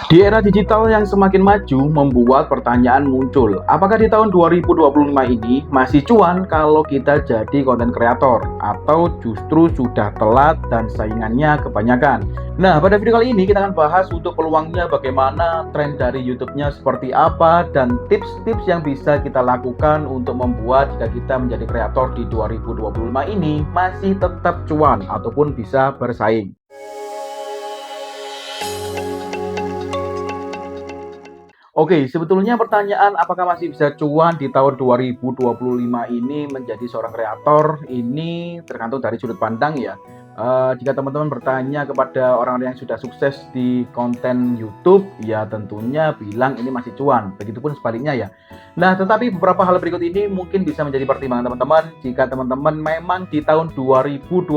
Di era digital yang semakin maju membuat pertanyaan muncul, apakah di tahun 2025 ini masih cuan kalau kita jadi konten kreator atau justru sudah telat dan saingannya kebanyakan? Nah, pada video kali ini kita akan bahas untuk peluangnya bagaimana, tren dari YouTube-nya seperti apa, dan tips-tips yang bisa kita lakukan untuk membuat jika kita menjadi kreator di 2025 ini masih tetap cuan ataupun bisa bersaing. Oke, sebetulnya pertanyaan apakah masih bisa cuan di tahun 2025 ini menjadi seorang kreator, ini tergantung dari sudut pandang ya. Jika teman-teman bertanya kepada orang-orang yang sudah sukses di konten YouTube, ya tentunya bilang ini masih cuan. Begitupun sebaliknya ya. Nah, tetapi beberapa hal berikut ini mungkin bisa menjadi pertimbangan teman-teman jika teman-teman memang di tahun 2025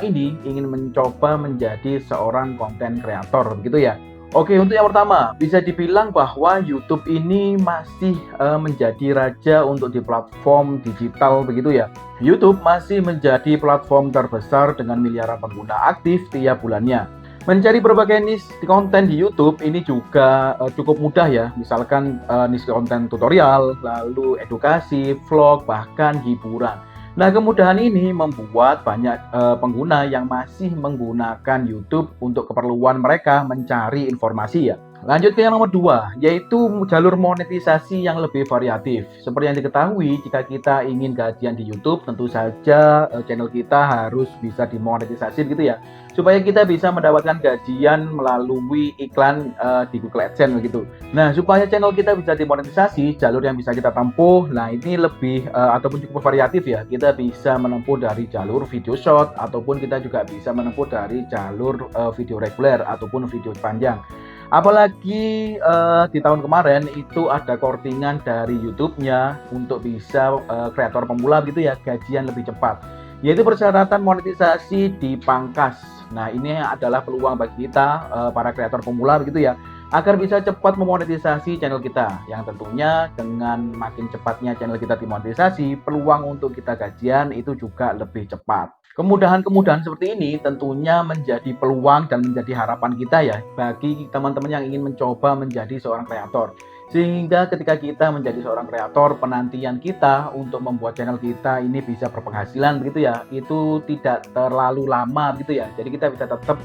ini ingin mencoba menjadi seorang konten kreator, begitu ya. Oke, untuk yang pertama, bisa dibilang bahwa YouTube ini masih menjadi raja untuk di platform digital begitu ya. YouTube masih menjadi platform terbesar dengan miliaran pengguna aktif tiap bulannya. Mencari berbagai niche konten di YouTube ini juga cukup mudah ya. Misalkan niche konten tutorial, lalu edukasi, vlog, bahkan hiburan. Nah, kemudahan ini membuat banyak pengguna yang masih menggunakan YouTube untuk keperluan mereka mencari informasi ya. Lanjut ke yang nomor 2, yaitu jalur monetisasi yang lebih variatif. Seperti yang diketahui, jika kita ingin gajian di YouTube, tentu saja channel kita harus bisa dimonetisasi gitu ya. Supaya kita bisa mendapatkan gajian melalui iklan di Google AdSense begitu. Nah, supaya channel kita bisa dimonetisasi, jalur yang bisa kita tempuh, nah ini lebih ataupun cukup variatif ya. Kita bisa menempuh dari jalur video short ataupun kita juga bisa menempuh dari jalur video reguler ataupun video panjang. Apalagi di tahun kemarin itu ada courtingan dari YouTube-nya untuk bisa kreator pemula gitu ya, gajian lebih cepat. Yaitu persyaratan monetisasi dipangkas. Nah, ini adalah peluang bagi kita para kreator pemula begitu ya, agar bisa cepat memonetisasi channel kita. Yang tentunya dengan makin cepatnya channel kita dimonetisasi, peluang untuk kita gajian itu juga lebih cepat. Kemudahan-kemudahan seperti ini tentunya menjadi peluang dan menjadi harapan kita ya bagi teman-teman yang ingin mencoba menjadi seorang kreator. Sehingga ketika kita menjadi seorang kreator, penantian kita untuk membuat channel kita ini bisa berpenghasilan begitu ya, itu tidak terlalu lama gitu ya. Jadi kita bisa tetap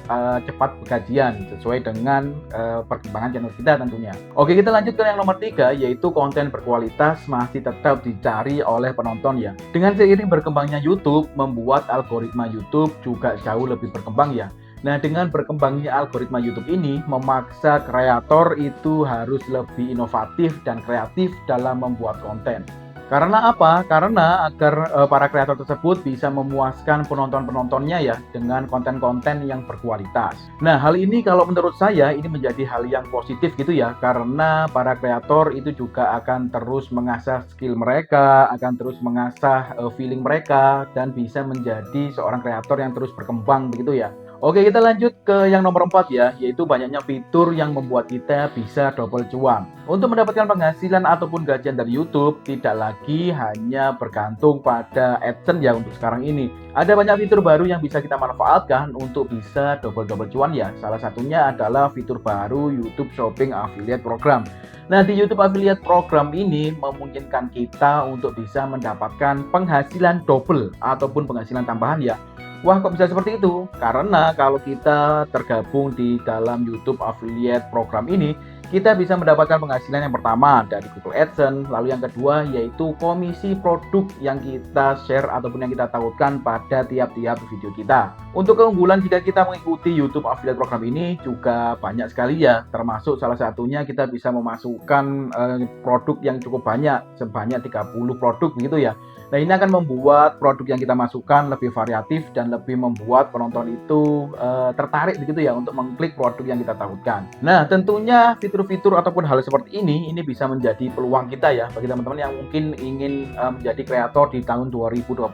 cepat bergajian sesuai dengan perkembangan channel kita tentunya. Oke, kita lanjut ke yang nomor 3, yaitu konten berkualitas masih tetap dicari oleh penonton ya. Dengan seiring berkembangnya YouTube, membuat algoritma YouTube juga jauh lebih berkembang ya. Nah, dengan berkembangnya algoritma YouTube ini memaksa kreator itu harus lebih inovatif dan kreatif dalam membuat konten. Karena apa? Karena agar para kreator tersebut bisa memuaskan penonton-penontonnya ya dengan konten-konten yang berkualitas. Nah, hal ini kalau menurut saya ini menjadi hal yang positif gitu ya, karena para kreator itu juga akan terus mengasah skill mereka, akan terus mengasah feeling mereka dan bisa menjadi seorang kreator yang terus berkembang begitu ya. Oke, kita lanjut ke yang nomor 4 ya, yaitu banyaknya fitur yang membuat kita bisa double cuan. Untuk mendapatkan penghasilan ataupun gajian dari YouTube, tidak lagi hanya bergantung pada AdSense ya untuk sekarang ini. Ada banyak fitur baru yang bisa kita manfaatkan untuk bisa double-double cuan ya. Salah satunya adalah fitur baru YouTube Shopping Affiliate Program. Nah, di YouTube Affiliate Program ini memungkinkan kita untuk bisa mendapatkan penghasilan double ataupun penghasilan tambahan ya. Wah, kok bisa seperti itu? Karena kalau kita tergabung di dalam YouTube Affiliate Program ini, kita bisa mendapatkan penghasilan yang pertama dari Google AdSense, lalu yang kedua yaitu komisi produk yang kita share ataupun yang kita tautkan pada tiap-tiap video kita. Untuk keunggulan jika kita mengikuti YouTube Affiliate Program ini juga banyak sekali ya, termasuk salah satunya kita bisa memasukkan produk yang cukup banyak, sebanyak 30 produk begitu ya. Nah, ini akan membuat produk yang kita masukkan lebih variatif dan lebih membuat penonton itu tertarik begitu ya untuk mengklik produk yang kita tautkan. Nah, tentunya fitur-fitur ataupun hal seperti ini bisa menjadi peluang kita ya bagi teman-teman yang mungkin ingin menjadi kreator di tahun 2025.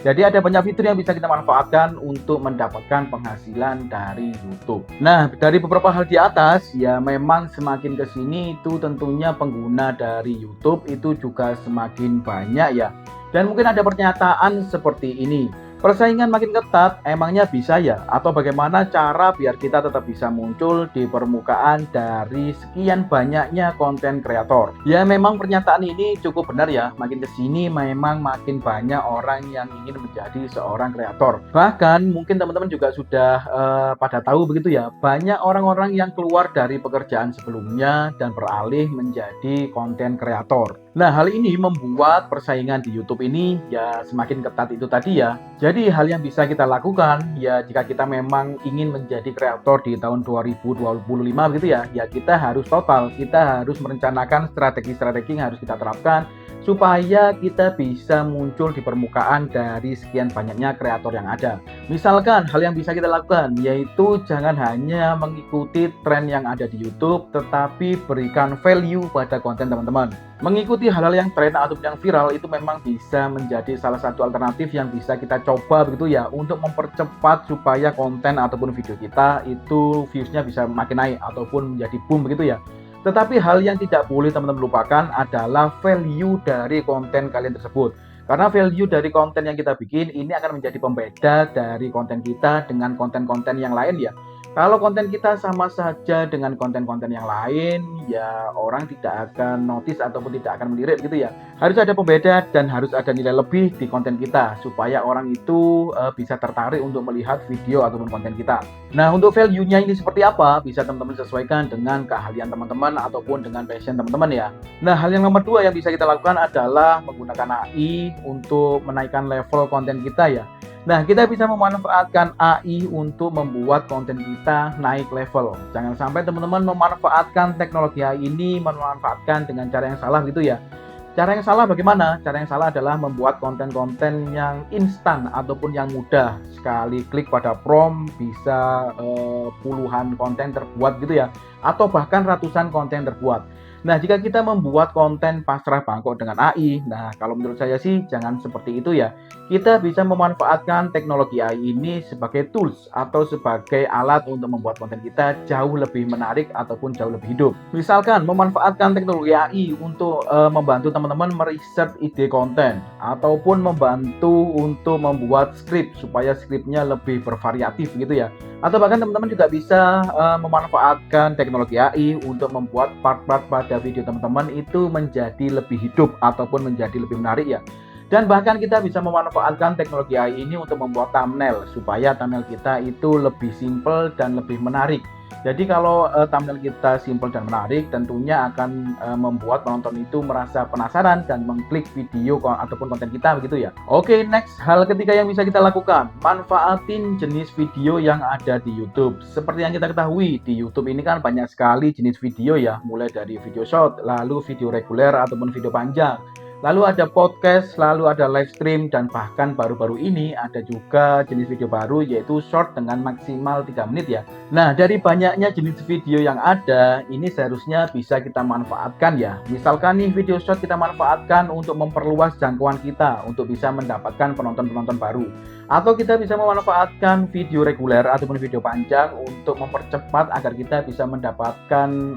Jadi ada banyak fitur yang bisa kita manfaatkan untuk mendapatkan penghasilan dari YouTube. Nah, dari beberapa hal di atas, ya memang semakin ke sini itu tentunya pengguna dari YouTube itu juga semakin banyak ya. Dan mungkin ada pernyataan seperti ini, Persaingan makin ketat, emangnya bisa ya? Atau bagaimana cara biar kita tetap bisa muncul di permukaan dari sekian banyaknya konten kreator? Ya memang pernyataan ini cukup benar ya, makin kesini memang makin banyak orang yang ingin menjadi seorang kreator. Bahkan mungkin teman-teman juga sudah pada tahu begitu ya, banyak orang-orang yang keluar dari pekerjaan sebelumnya dan beralih menjadi konten kreator. Nah, hal ini membuat persaingan di YouTube ini ya semakin ketat itu tadi ya. Jadi hal yang bisa kita lakukan ya jika kita memang ingin menjadi kreator di tahun 2025 gitu ya, ya kita harus total, kita harus merencanakan strategi-strategi yang harus kita terapkan supaya kita bisa muncul di permukaan dari sekian banyaknya kreator yang ada. Misalkan hal yang bisa kita lakukan yaitu jangan hanya mengikuti tren yang ada di YouTube, tetapi berikan value pada konten teman-teman. Mengikuti hal-hal yang tren atau yang viral itu memang bisa menjadi salah satu alternatif yang bisa kita coba begitu ya untuk mempercepat supaya konten ataupun video kita itu viewsnya bisa makin naik ataupun menjadi boom begitu ya. Tetapi hal yang tidak boleh teman-teman lupakan adalah value dari konten kalian tersebut. Karena value dari konten yang kita bikin ini akan menjadi pembeda dari konten kita dengan konten-konten yang lain ya. Kalau konten kita sama saja dengan konten-konten yang lain, ya orang tidak akan notice ataupun tidak akan melirik gitu ya. Harus ada pembeda dan harus ada nilai lebih di konten kita supaya orang itu bisa tertarik untuk melihat video ataupun konten kita. Nah, untuk value-nya ini seperti apa? Bisa teman-teman sesuaikan dengan keahlian teman-teman ataupun dengan passion teman-teman ya. Nah, hal yang nomor 2 yang bisa kita lakukan adalah menggunakan AI untuk menaikkan level konten kita ya. Nah, kita bisa memanfaatkan AI untuk membuat konten kita naik level. Jangan sampai teman-teman memanfaatkan teknologi AI ini memanfaatkan dengan cara yang salah gitu ya. Cara yang salah bagaimana? Cara yang salah adalah membuat konten-konten yang instan ataupun yang mudah. Sekali klik pada prompt bisa puluhan konten terbuat gitu ya. Atau bahkan ratusan konten terbuat. Nah, jika kita membuat konten pasrah bangkok dengan AI, nah kalau menurut saya sih jangan seperti itu ya. Kita bisa memanfaatkan teknologi AI ini sebagai tools atau sebagai alat untuk membuat konten kita jauh lebih menarik ataupun jauh lebih hidup. Misalkan memanfaatkan teknologi AI untuk membantu teman-teman meriset ide konten ataupun membantu untuk membuat skrip supaya skripnya lebih bervariatif gitu ya. Atau bahkan teman-teman juga bisa memanfaatkan teknologi AI untuk membuat part-part pada video teman-teman itu menjadi lebih hidup ataupun menjadi lebih menarik ya. Dan bahkan kita bisa memanfaatkan teknologi AI ini untuk membuat thumbnail supaya thumbnail kita itu lebih simple dan lebih menarik. Jadi kalau thumbnail kita simple dan menarik, tentunya akan membuat penonton itu merasa penasaran dan mengklik video ataupun konten kita begitu ya. Oke, next hal ketiga yang bisa kita lakukan, manfaatin jenis video yang ada di YouTube. Seperti yang kita ketahui, di YouTube ini kan banyak sekali jenis video ya, mulai dari video short, lalu video reguler ataupun video panjang. Lalu ada podcast, lalu ada live stream, dan bahkan baru-baru ini ada juga jenis video baru yaitu short dengan maksimal 3 menit ya. Nah, dari banyaknya jenis video yang ada, ini seharusnya bisa kita manfaatkan ya. Misalkan nih video short kita manfaatkan untuk memperluas jangkauan kita untuk bisa mendapatkan penonton-penonton baru. Atau kita bisa memanfaatkan video reguler ataupun video panjang untuk mempercepat agar kita bisa mendapatkan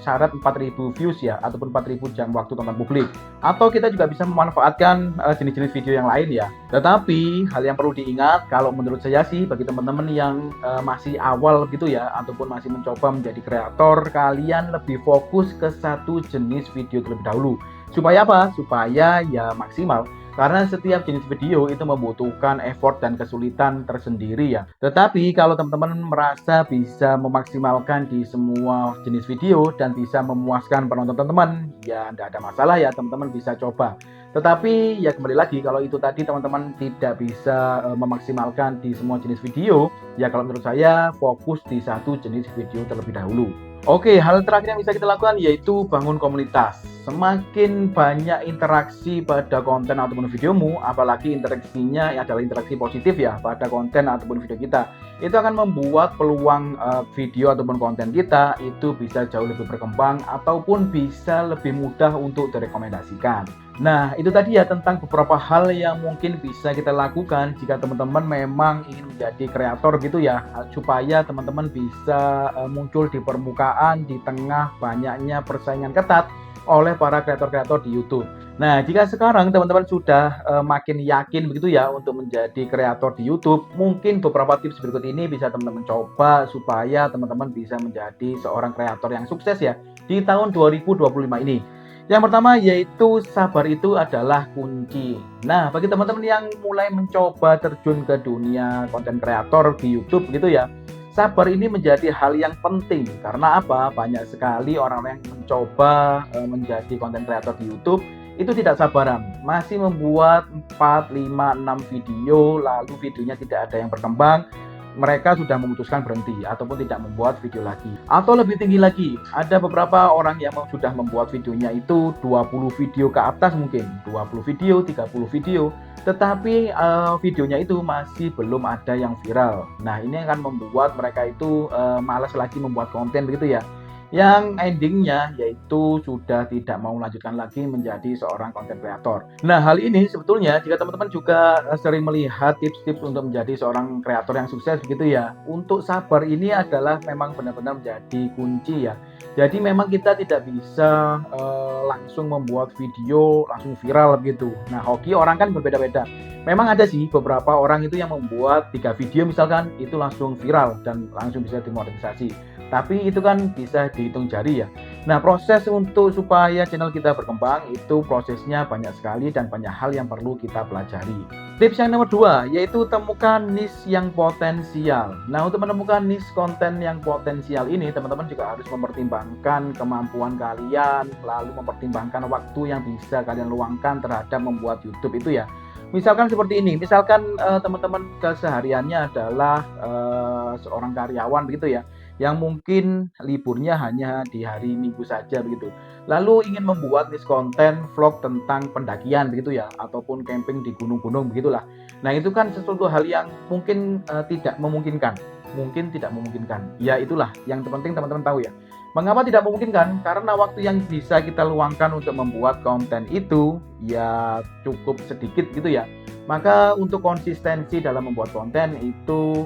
syarat 4.000 views ya ataupun 4.000 jam waktu tonton publik. Atau kita juga bisa memanfaatkan jenis-jenis video yang lain ya. Tetapi hal yang perlu diingat kalau menurut saya sih bagi teman-teman yang masih awal gitu ya ataupun masih mencoba menjadi kreator, kalian lebih fokus ke satu jenis video terlebih dahulu. Supaya apa? Supaya ya maksimal. Karena setiap jenis video itu membutuhkan effort dan kesulitan tersendiri ya. Tetapi kalau teman-teman merasa bisa memaksimalkan di semua jenis video dan bisa memuaskan penonton teman-teman, ya tidak ada masalah ya, teman-teman bisa coba. Tetapi ya kembali lagi kalau itu tadi teman-teman tidak bisa memaksimalkan di semua jenis video, ya kalau menurut saya fokus di satu jenis video terlebih dahulu. Oke, hal terakhir yang bisa kita lakukan yaitu bangun komunitas. Semakin banyak interaksi pada konten ataupun videomu, apalagi interaksinya adalah interaksi positif ya pada konten ataupun video kita, itu akan membuat peluang video ataupun konten kita itu bisa jauh lebih berkembang ataupun bisa lebih mudah untuk direkomendasikan. Nah, itu tadi ya tentang beberapa hal yang mungkin bisa kita lakukan jika teman-teman memang ingin menjadi kreator gitu ya, supaya teman-teman bisa muncul di permukaan di tengah banyaknya persaingan ketat oleh para kreator-kreator di YouTube. Nah, jika sekarang teman-teman sudah, makin yakin begitu ya untuk menjadi kreator di YouTube, mungkin beberapa tips berikut ini bisa teman-teman coba supaya teman-teman bisa menjadi seorang kreator yang sukses ya di tahun 2025 ini. Yang pertama yaitu sabar itu adalah kunci. Nah, bagi teman-teman yang mulai mencoba terjun ke dunia konten kreator di YouTube gitu ya, sabar ini menjadi hal yang penting. Karena apa? Banyak sekali orang-orang yang mencoba, menjadi konten kreator di YouTube itu tidak sabaran, masih membuat 4, 5, 6 video, lalu videonya tidak ada yang berkembang, mereka sudah memutuskan berhenti ataupun tidak membuat video lagi. Atau lebih tinggi lagi, ada beberapa orang yang sudah membuat videonya itu 20 video ke atas mungkin, 20 video, 30 video, tetapi videonya itu masih belum ada yang viral. Nah, ini akan membuat mereka itu malas lagi membuat konten begitu ya, yang endingnya yaitu sudah tidak mau melanjutkan lagi menjadi seorang content creator. Nah, hal ini sebetulnya jika teman-teman juga sering melihat tips-tips untuk menjadi seorang kreator yang sukses begitu ya, untuk sabar ini adalah memang benar-benar menjadi kunci ya. Jadi memang kita tidak bisa langsung membuat video langsung viral begitu. Nah, hoki orang kan berbeda-beda. Memang ada sih beberapa orang itu yang membuat 3 video misalkan itu langsung viral dan langsung bisa dimonetisasi. Tapi itu kan bisa dihitung jari ya. Nah, proses untuk supaya channel kita berkembang itu prosesnya banyak sekali dan banyak hal yang perlu kita pelajari. Tips yang nomor 2 yaitu temukan niche yang potensial. Nah, untuk menemukan niche konten yang potensial ini teman-teman juga harus mempertimbangkan kemampuan kalian, lalu mempertimbangkan waktu yang bisa kalian luangkan terhadap membuat YouTube itu ya. Misalkan seperti ini, misalkan teman-teman kesehariannya adalah seorang karyawan begitu ya, yang mungkin liburnya hanya di hari Minggu saja begitu. Lalu ingin membuat niche konten vlog tentang pendakian begitu ya, ataupun camping di gunung-gunung begitulah. Nah, itu kan sesuatu hal yang mungkin tidak memungkinkan, mungkin tidak memungkinkan. Ya itulah yang terpenting teman-teman tahu ya. Mengapa tidak memungkinkan? Karena waktu yang bisa kita luangkan untuk membuat konten itu ya cukup sedikit gitu ya. Maka untuk konsistensi dalam membuat konten itu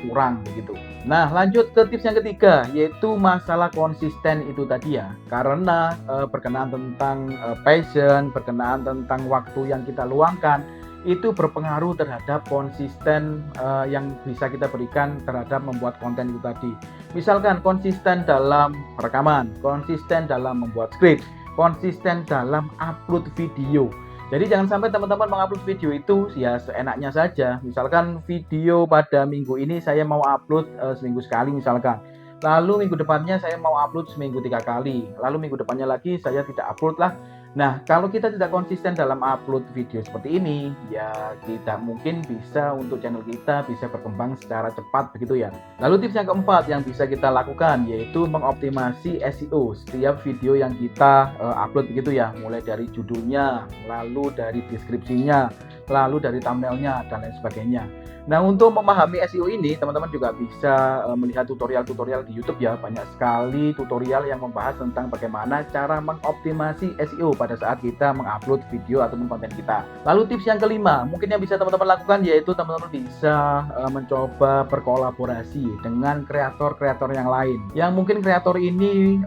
kurang begitu. Nah, lanjut ke tips yang ketiga yaitu masalah konsisten itu tadi ya. Karena berkenaan tentang passion, berkenaan tentang waktu yang kita luangkan itu berpengaruh terhadap konsisten yang bisa kita berikan terhadap membuat konten itu tadi. Misalkan konsisten dalam rekaman, konsisten dalam membuat skrip, konsisten dalam upload video. Jadi jangan sampai teman-teman mengupload video itu ya seenaknya saja. Misalkan video pada minggu ini saya mau upload seminggu sekali misalkan. Lalu minggu depannya saya mau upload seminggu 3 kali. Lalu minggu depannya lagi saya tidak upload lah. Nah, kalau kita tidak konsisten dalam upload video seperti ini, ya tidak mungkin bisa untuk channel kita bisa berkembang secara cepat begitu ya. Lalu tips yang keempat yang bisa kita lakukan yaitu mengoptimasi SEO setiap video yang kita upload begitu ya, mulai dari judulnya, lalu dari deskripsinya, lalu dari thumbnailnya dan lain sebagainya. Nah, untuk memahami SEO ini, teman-teman juga bisa melihat tutorial-tutorial di YouTube ya. Banyak sekali tutorial yang membahas tentang bagaimana cara mengoptimasi SEO pada saat kita mengupload video ataupun konten kita. Lalu tips yang kelima, mungkin yang bisa teman-teman lakukan yaitu teman-teman bisa mencoba berkolaborasi dengan kreator-kreator yang lain. Yang mungkin kreator ini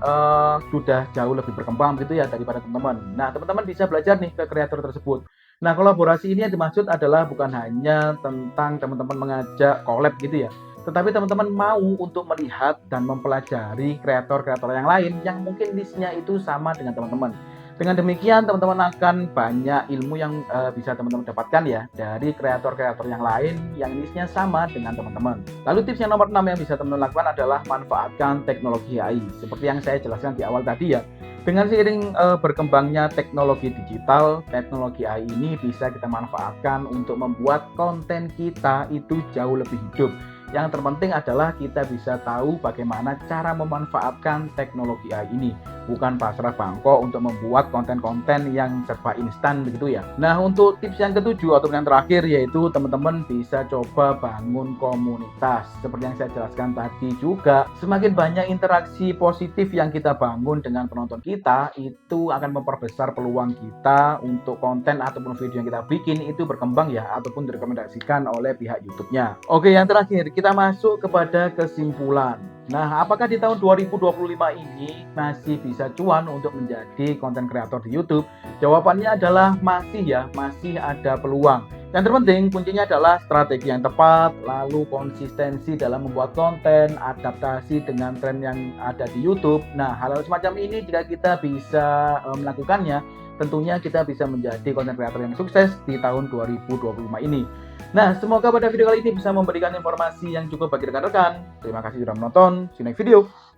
sudah jauh lebih berkembang gitu ya daripada teman-teman. Nah, teman-teman bisa belajar nih ke kreator tersebut. Nah, kolaborasi ini yang dimaksud adalah bukan hanya tentang teman-teman mengajak collab gitu ya, tetapi teman-teman mau untuk melihat dan mempelajari kreator-kreator yang lain yang mungkin niche-nya itu sama dengan teman-teman. Dengan demikian teman-teman akan banyak ilmu yang bisa teman-teman dapatkan ya dari kreator-kreator yang lain yang niche-nya sama dengan teman-teman. Lalu tips yang nomor 6 yang bisa teman-teman lakukan adalah manfaatkan teknologi AI. Seperti yang saya jelaskan di awal tadi ya. Dengan seiring berkembangnya teknologi digital, teknologi AI ini bisa kita manfaatkan untuk membuat konten kita itu jauh lebih hidup. Yang terpenting adalah kita bisa tahu bagaimana cara memanfaatkan teknologi AI ini. Bukan pasrah bangkok untuk membuat konten-konten yang serba instan begitu ya. Nah, untuk tips yang ketujuh atau yang terakhir yaitu teman-teman bisa coba bangun komunitas. Seperti yang saya jelaskan tadi juga, semakin banyak interaksi positif yang kita bangun dengan penonton kita, itu akan memperbesar peluang kita untuk konten ataupun video yang kita bikin itu berkembang ya, ataupun direkomendasikan oleh pihak YouTube-nya. Oke, yang terakhir kita masuk kepada kesimpulan. Nah, apakah di tahun 2025 ini masih bisa cuan untuk menjadi konten kreator di YouTube? Jawabannya adalah masih ya, masih ada peluang. Yang terpenting kuncinya adalah strategi yang tepat, lalu konsistensi dalam membuat konten, adaptasi dengan tren yang ada di YouTube. Nah, hal-hal semacam ini jika kita bisa melakukannya, tentunya kita bisa menjadi konten kreator yang sukses di tahun 2025 ini. Nah, semoga pada video kali ini bisa memberikan informasi yang cukup bagi rekan-rekan. Terima kasih sudah menonton. See you next video.